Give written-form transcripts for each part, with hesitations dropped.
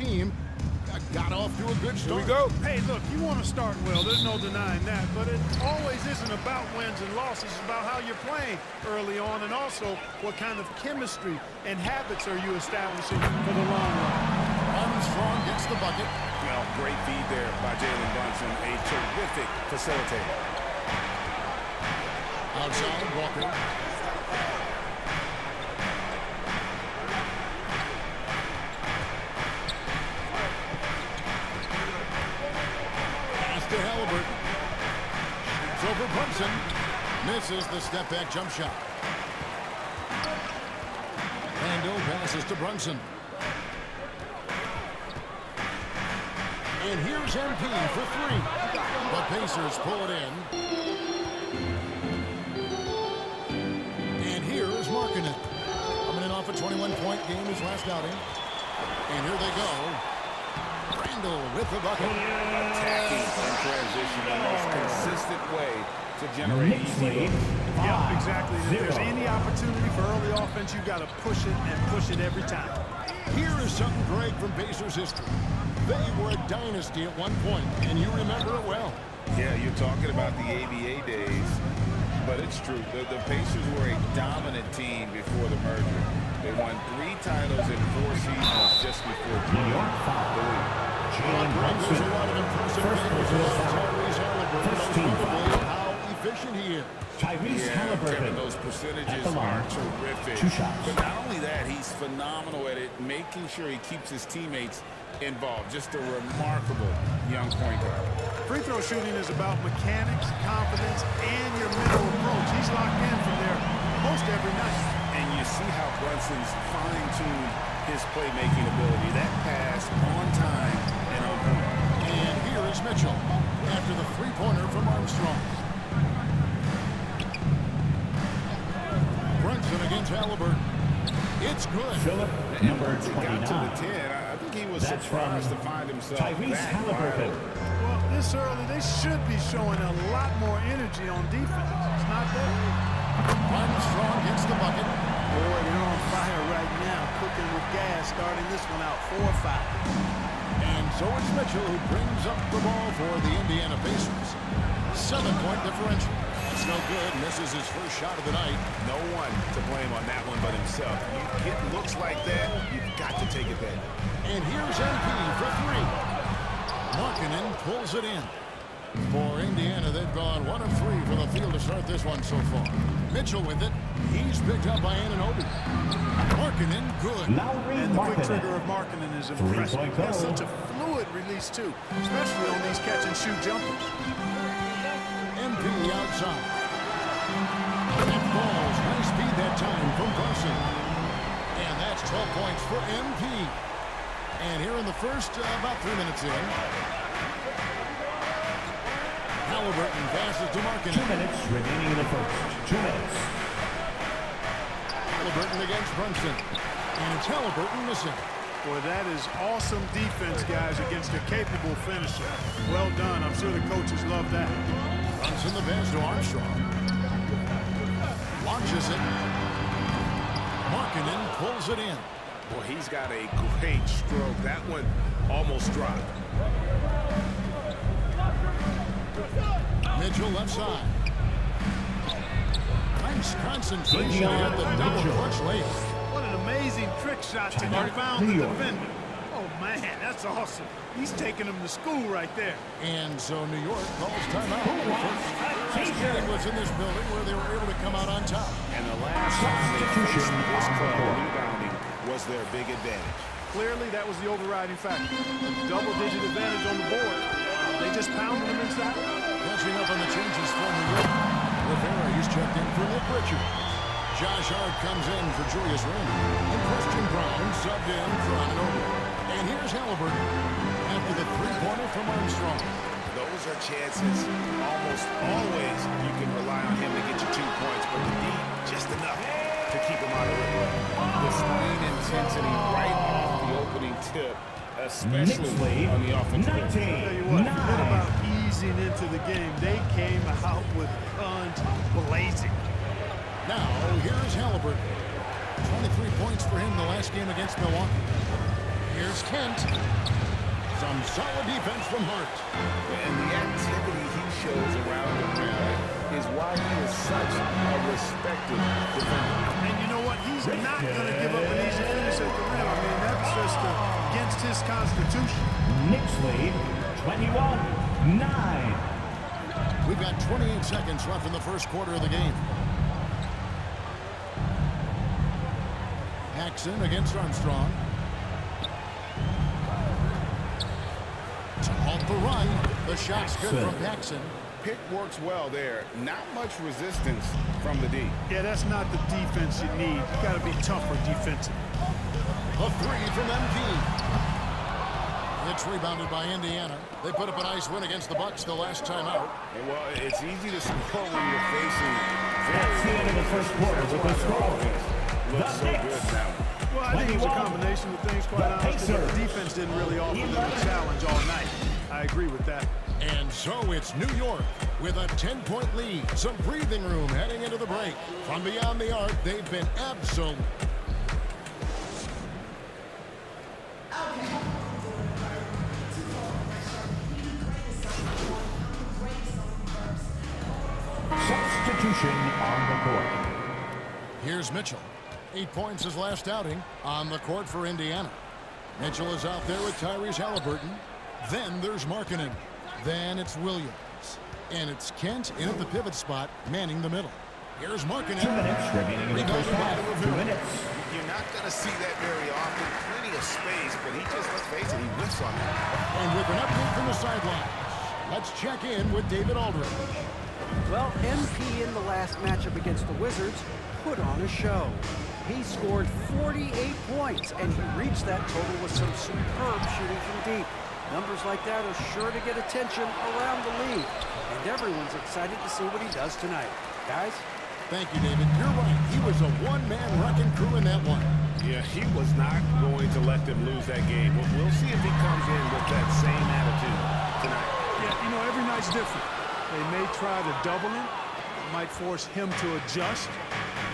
team got off to a good start. Here we go. Hey, look, you want to start well. There's no denying that. But it always isn't about wins and losses. It's about how you're playing early on and also what kind of chemistry and habits are you establishing for the long run. Armstrong gets the bucket. Well, great feed there by Jalen Brunson. A terrific facilitator. Outside, Walker. To Halliburton. Shoots over Brunson. Misses the step-back jump shot. Randall passes to Brunson. And here's MP for three. The Pacers pull it in. And here is Markkanen. Coming in off a 21-point game his last outing. And here they go. Randall with the bucket. Attacking in transition, the most consistent way to generate easy looks. Yep, exactly. If there's any opportunity for early offense, you got to push it and push it every time. Here is something, Greg, from Pacers history. They were a dynasty at one point, and you remember it well. Yeah, you're talking about the ABA days, but it's true. The Pacers were a dominant team before the merger. They won 3 titles in 4 seasons just before New York fouled the league. Jalen Brunson, a lot of impressive Tyrese Halliburton. How efficient he is. Tyrese Halliburton. Those percentages are terrific. 2 shots. But not only that, he's phenomenal at it, making sure he keeps his teammates involved. Just a remarkable young point guard. Free throw shooting is about mechanics, confidence, and your mental approach. He's locked in from there most every night. And you see how Brunson's fine-tuned his playmaking ability. That pass on time and on point. And here is Mitchell after the three-pointer from Armstrong. Brunson against Halliburton. It's good. Phillip, number 29. Got to the 10. I think he was surprised to find himself Tyrese Halliburton. Well, this early, they should be showing a lot more energy on defense. It's not there. Armstrong gets the bucket. Boy, they're on fire right now, cooking with gas, starting this one out 4-5. And so it's Mitchell who brings up the ball for the Indiana Pacers. 7-point differential. That's no good. Misses his first shot of the night. No one to blame on that one but himself. You get looks like that, you've got to take advantage. And here's MP for three. Markkanen pulls it in. For Indiana, they've gone 1 of 3 from the field to start this one so far. Mitchell with it. He's picked up by Anunoby. Markkanen, good. And the quick trigger of Markkanen is impressive. That's such a fluid release, too, especially on these catch-and-shoot jumpers. MP outside. That falls. Nice speed that time from Brunson. And that's 12 points for MP. And here in the first, about 3 minutes in. Halliburton passes to Markkanen. 2 minutes remaining in the first. 2 minutes. Halliburton against Brunson. And it's Halliburton missing. Boy, that is awesome defense, guys, against a capable finisher. Well done. I'm sure the coaches love that. Brunson the pass to Armstrong. Launches it. Markkanen pulls it in. Well, he's got a great stroke. That one almost dropped. Mitchell left side. Nice concentration at the double clutch late. What an amazing trick shot to confound the defender. Oh, man, that's awesome. He's taking him to school right there. And so New York calls timeout. It was in this building where they were able to come out on top. And the last time they faced this club, rebounding was their big advantage. Clearly, that was the overriding factor. Double-digit advantage on the board. They just pounded him inside. Catching up on the changes for New York. Rivera, he's checked in for Nick Richards. Josh Hart comes in for Julius Randle. And Christian Brown subbed in for Anunoby. And here's Halliburton after the three-pointer from Armstrong. Those are chances. Almost always you can rely on him to get you 2 points, but the D, just enough to keep him out of it. The screen intensity right off the opening tip, especially on the offensive end. Tell you what, forget about easing into the game. They came out with guns blazing. Now, here's Halliburton. 23 points for him the last game against Milwaukee. Here's Kent. Some solid defense from Hart. And the activity he shows around the rim is why he is such a respected defender. And you know what? He's not going to give up an easy finish at the rim. I mean, that's just against his constitution. Knicks lead 21-9. We've got 28 seconds left in the first quarter of the game. Paxson against Armstrong. To halt the run. The shot's good from Paxson. Pick works well there. Not much resistance from the D. Yeah, that's not the defense you need. You got to be tougher defensively. A three from MP. It's rebounded by Indiana. They put up a nice win against the Bucks the last time out. And well, it's easy to score when you're facing That's the end of the first quarter with the score. looks so good now. Well, I think it was a combination of things, quite honestly. But the defense didn't really offer them a challenge all night. I agree with that. And so it's New York with a 10-point lead. Some breathing room heading into the break. From beyond the arc, they've been absolute. Substitution on the court. Here's Mitchell. 8 points his last outing on the court for Indiana. Mitchell is out there with Tyrese Halliburton. Then there's Markkanen. Then it's Williams. And it's Kent in at the pivot spot, manning the middle. Here's Markkanen. 2 minutes remaining in the first half. 2 minutes. You're not going to see that very often. Plenty of space, but he just, let's face it, he whiffs on that. And with an update from the sidelines, let's check in with David Aldridge. Well, MP in the last matchup against the Wizards put on a show. He scored 48 points, and he reached that total with some superb shooting from deep. Numbers like that are sure to get attention around the league, and everyone's excited to see what he does tonight. Guys? Thank you, David. You're right. He was a one-man wrecking crew in that one. Yeah, he was not going to let them lose that game. We'll see if he comes in with that same attitude tonight. Yeah, you know, every night's different. They may try to double him. It might force him to adjust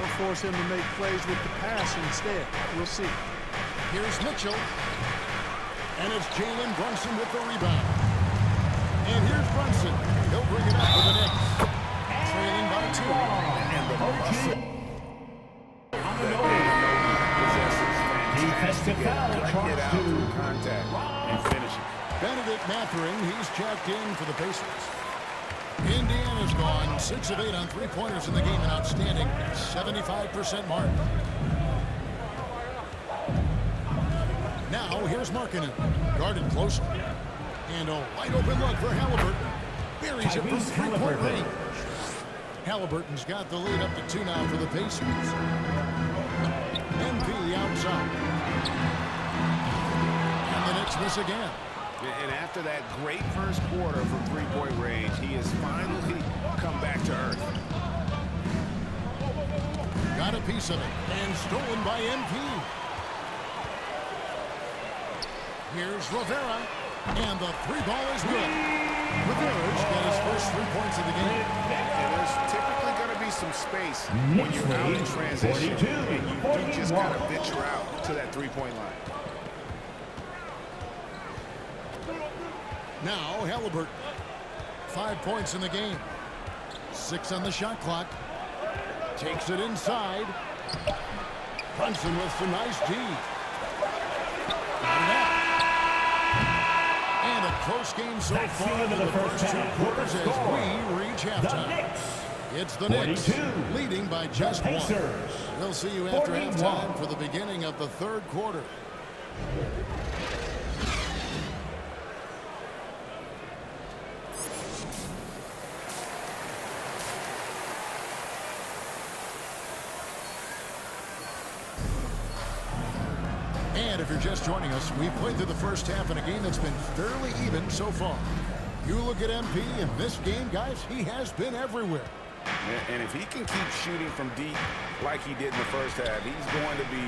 or force him to make plays with the pass instead. We'll see. Here's Mitchell. And it's Jalen Brunson with the rebound. And here's Brunson. He'll bring it up for the Knicks. Trailing by 2. And the muscle Defensive foul get out through charged contact and finish it. Benedict Mathurin, he's checked in for the Pacers. Indiana's gone 6 of 8 on three-pointers in the game, an outstanding 75% mark. Now, here's Markkanen, guarded closely. And a wide-open look for Halliburton. Buries it from three-point range. Halliburton's got the lead up to 2 now for the Pacers. MP outside. And the Knicks miss again. And after that great first quarter from three-point range, he has finally come back to earth. Got a piece of it. And stolen by MP. Here's Rivera. And the three ball is good. Rivera's got his first 3 points of the game. And there's typically going to be some space when you're out in transition. 42, And you do just got to venture out to that three-point line. Now Halliburton. 5 points in the game. 6 on the shot clock. Takes it inside. Brunson with some nice D. And a close game so That's the far end in of the the first first 2 half. quarters as Score. we reach The halftime. Knicks. It's the Knicks 42. leading by just 1. Pacers. We'll see you after 41. halftime for the beginning of the third quarter. And if you're just joining us, we've played through the first half in a game that's been fairly even so far. You look at MP in this game, guys, he has been everywhere. And if he can keep shooting from deep like he did in the first half, he's going to be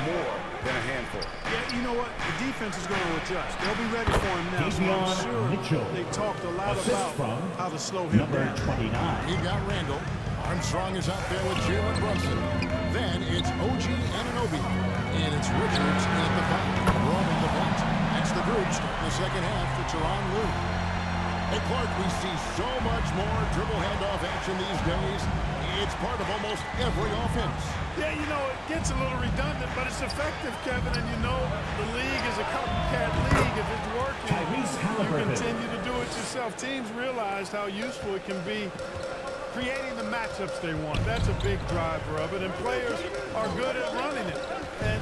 more than a handful. Yeah, you know what? The defense is going to adjust. They'll be ready for him now. So I'm Davion sure Mitchell. they talked a lot Assist about from how to slow him number down. 29. He got Randall. Armstrong is out there with Jalen Brunson. Then it's OG Anunoby. And it's Richards at the back, roaming the back. group starting the second half for Tyronn Lue. Hey, Clark, we see so much more dribble handoff action these days. It's part of almost every offense. Yeah, you know, it gets a little redundant, but it's effective, Kevin. And you know, the league is a copycat league. If it's working, you continue to do it yourself. Teams realized how useful it can be creating the matchups they want. That's a big driver of it, and players are good at running it. And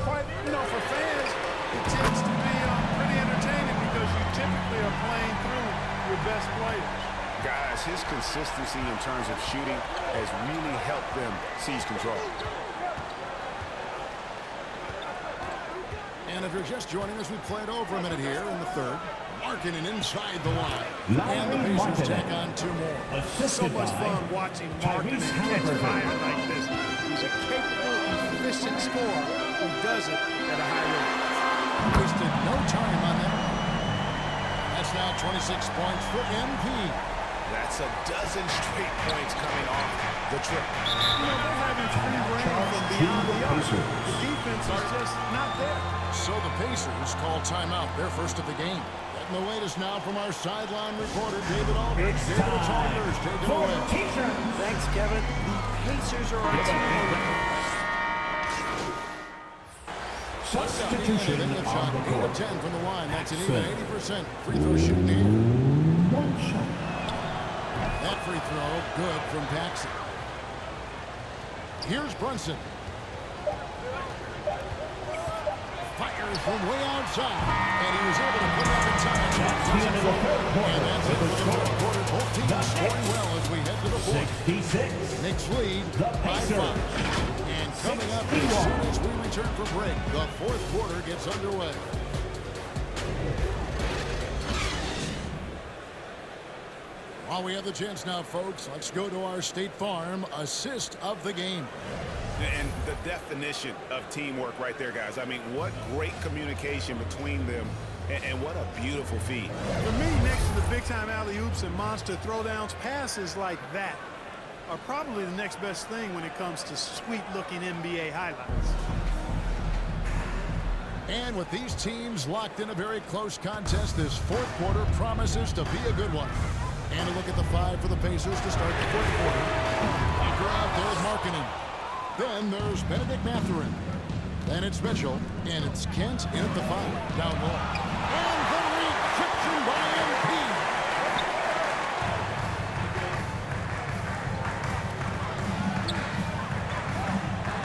quite, you know, for fans, it tends to be pretty entertaining because you typically are playing through your best players. Guys, his consistency in terms of shooting has really helped them seize control. And if you're just joining us, we played over a minute here in the third. Marketing inside the line. And the Pacers tack on two more. So much fun watching Marketing catch fire like this. He's a capable, efficient scorer who does it at a high rate. Wasted no time on that. That's now 26 points for MP. That's a dozen straight points coming off the trip. You know, they're having free reign from beyond the arc. The defense is just not there. So the Pacers call timeout, their first of the game. Getting the latest now from our sideline reporter, David Aldridge. David Aldridge, take it away. Thanks, Kevin. The Pacers are on time. Substitution on the shot, 8 court. of 10 from the line. That's an even 80% free throw shooting here. One shot. That free throw, good from Paxson. Here's Brunson. Fires from way outside. And he was able to put it up in time. That's the end of the third quarter. And that's it for the third quarter. Both teams scoring well as we head to the fourth. 66. Knicks lead The by Pacers. 5. And coming up as soon as we return from break, the fourth quarter gets underway. While we have the chance now, folks, let's go to our State Farm assist of the game. And the definition of teamwork right there, guys. I mean, what great communication between them, and what a beautiful feat. For me, next to the big-time alley-oops and monster throwdowns, passes like that are probably the next best thing when it comes to sweet-looking NBA highlights. And with these teams locked in a very close contest, this fourth quarter promises to be a good one. And a look at the five for the Pacers to start the fourth quarter. Walker out there marketing. Then there's Benedict Mathurin. Then it's Mitchell. And it's Kent in at the five. Down low. And the rejection by MP.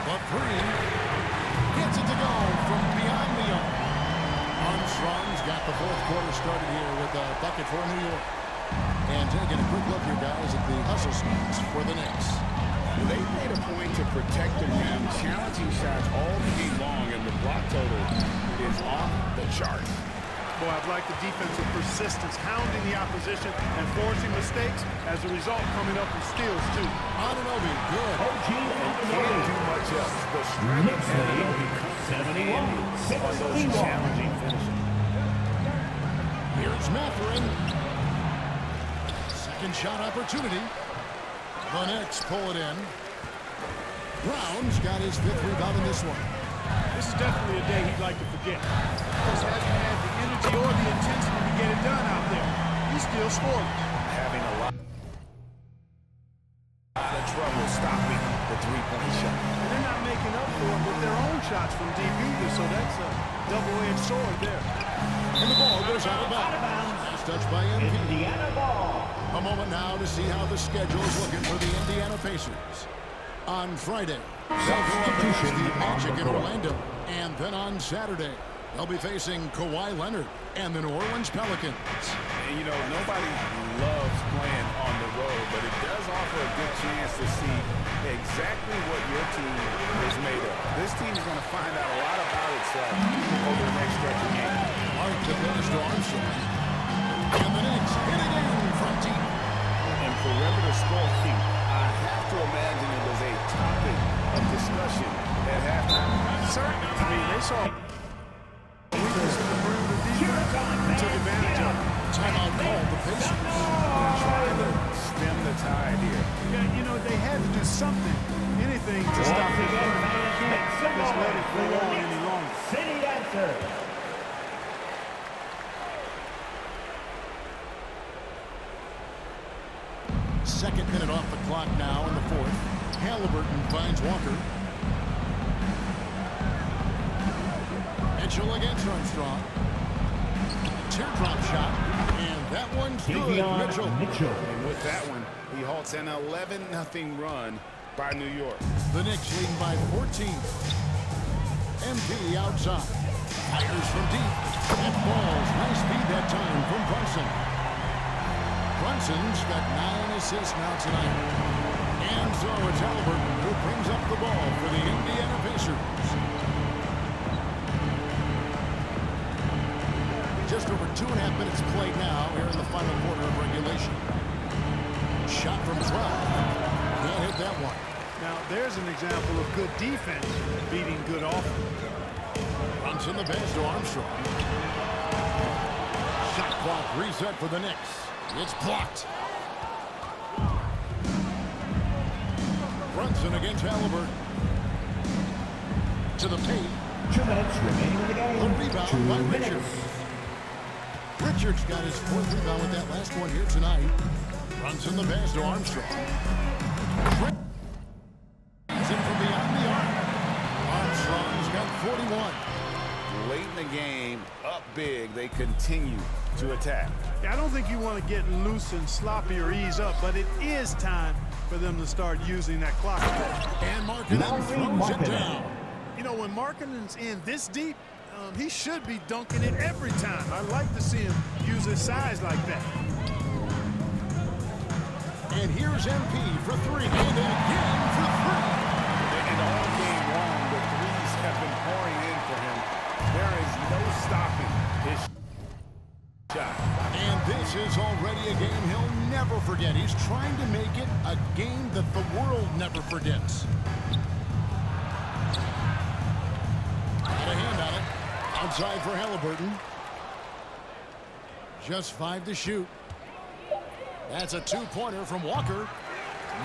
The three. Gets it to go from beyond the arc. Armstrong's got the fourth quarter started here with a bucket for New York. And taking a quick look here, guys, at the hustle spots for the Knicks. They made a point to protect the rim, challenging shots all game long, and the block total is off the charts. Boy, I've liked the defensive persistence, hounding the opposition and forcing mistakes. As a result, coming up with steals, too. Anunoby, good. Can't do much else. The strength Knicks lead 71. on those challenging finishes. Here's Mathurin. Second shot opportunity. The Knicks pull it in. Brown's got his fifth rebound in this one. This is definitely a day he'd like to forget. Just hasn't had the energy or the intensity to get it done out there. He still scored. Having a lot of trouble stopping the three-point shot. And they're not making up for it with their own shots from deep either, so that's a double-edged sword there. And the ball goes out of bounds. Last touch by MP. Indiana ball. A moment now to see how the schedule is looking for the Indiana Pacers. On Friday, they'll go up against the Magic in Orlando. And then on Saturday, they'll be facing Kawhi Leonard and the New Orleans Pelicans. And, you know, nobody loves playing on the road, but it does offer a good chance to see exactly what your team is made of. This team is going to find out a lot about itself over the next stretch of games. Mark the finish to Armstrong. And the Knicks hit again from deep. And perimeter scoring, I have to imagine it was a topic of discussion at halftime. Certainly. I mean, they saw weakness in the perimeter defense and took advantage of it. Timeout called the Pacers. Trying to stem the tide here. Yeah, you know, they had to do something, anything to stop it. Just let it go on any longer. City answer. Second minute off the clock now in the fourth. Halliburton finds Walker. Mitchell against Armstrong. Teardrop shot. And that one's good. Mitchell. And with that one, he halts an 11-0 run by New York. The Knicks leading by 14. MP outside. Fires from deep. And falls. Nice feed that time from Brunson. Brunson's got 9 assists now tonight. And so it's Halliburton who brings up the ball for the Indiana Pacers. Just over 2.5 minutes played now here in the final quarter of regulation. Shot from 12. Can't hit that one. Now, there's an example of good defense beating good offense. Runs in the pass to Armstrong. Shot clock reset for the Knicks. It's blocked. Brunson against Halliburton. To the paint. 2 minutes remaining in the game. The rebound by Richards. Richards got his 4th rebound with that last one here tonight. Runs in the pass to Armstrong. Is it from beyond the arc? Armstrong's got 41. Late in the game, up big, they continue to attack. I don't think you want to get loose and sloppy or ease up, but it is time for them to start using that clock. And Markkanen throws it down. You know, when Markkanen's in this deep, he should be dunking it every time. I like to see him use his size like that. And here's MP for 3. And again for 3. And all game long, the threes have been pouring in for him. There is no stopping his shot. And this is already a game he'll never forget. He's trying to make it a game that the world never forgets. Got a hand on it. Outside for Halliburton. Just 5 to shoot. That's a 2-pointer from Walker.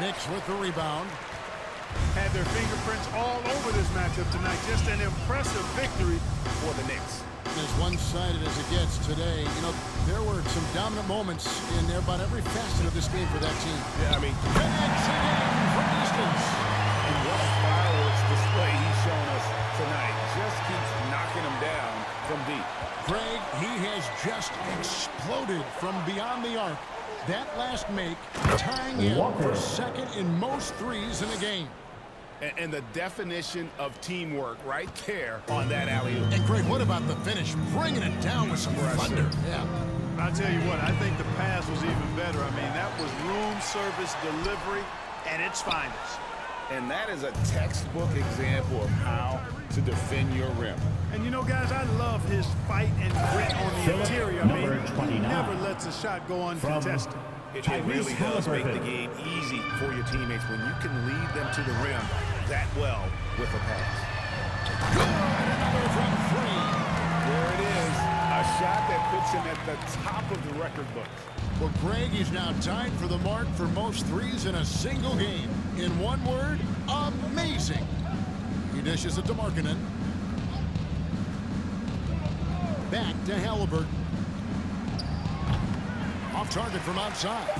Knicks with the rebound. Had their fingerprints all over this matchup tonight. Just an impressive victory For the Knicks. As one-sided as it gets today, you know, there were some dominant moments in about every facet of this game for that team. Yeah, I mean, The Knicks again from distance. and what a fireworks display he's shown us tonight. Just keeps knocking them down from deep. Greg, he has just exploded from beyond the arc. That last make, tying him for second in most threes in a game. And the definition of teamwork right there on that alley-oop. And Greg, what about the finish? Bringing it down with some thunder. Yeah. I'll tell you what, I think the pass was even better. I mean, that was room service delivery at its finest. And that is a textbook example of how to defend your rim. And you know, guys, I love his fight and grit on the interior. I mean, he never lets a shot go uncontested. It really does make the game easy for your teammates when you can lead them to the rim that well with a pass. Good. Another from 3. There it is. A shot that puts him at the top of the record book. Well, Greg is now tied for the mark for most threes in a single game. In one word, amazing. He dishes it to Markkanen. Back to Halliburton. Off target from outside. MP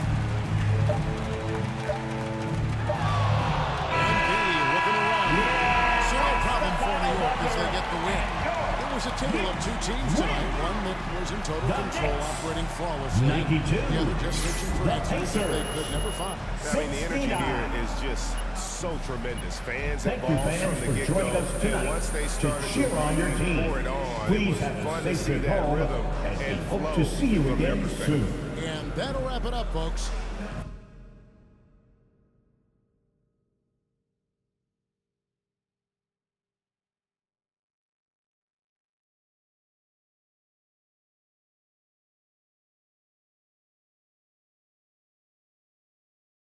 looking around. So no problem for New York as they get the win. It was a tale of 2 teams tonight. One that was in total control, operating flawlessly. 92. The other just searching for answers that they could never find. I mean, the energy here is just so tremendous. Fans involved from the get-go. And once they started cheer on your team. pour it on, Please it was have fun a to safe see trip that home, rhythm and and hope flow to see you from their again perspective. soon. And that'll wrap it up, folks.